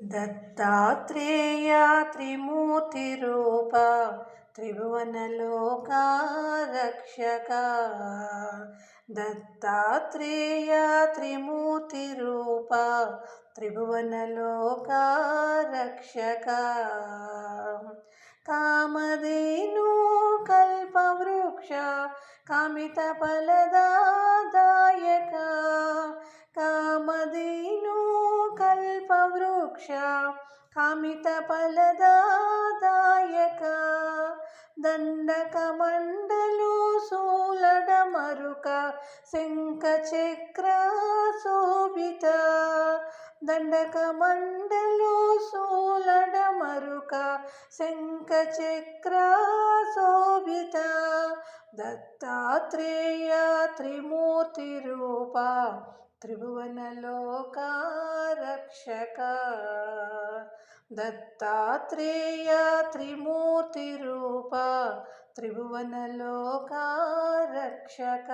దత్తాత్రేయ త్రిమూర్తిరూప త్రిభువనలోక రక్షక. దత్తాత్రేయ త్రిమూర్తిరూప త్రిభువనలోక రక్షక. కామధేను కల్పవృక్ష కామితఫలదాయక. కామధేను కల్పవృక్ష కామితఫలదాయక. దండకమండలు శూలడమరుక శంఖచక్ర శోభిత. దండకమండలు శూలడమరుక శంఖచక్ర శోభిత. దత్తాత్రేయ త్రిమూర్తిరూప త్రిభువనలోక రక్షక. దత్తాత్రేయ త్రిమూర్తిరూప త్రిభువనలోక రక్షక.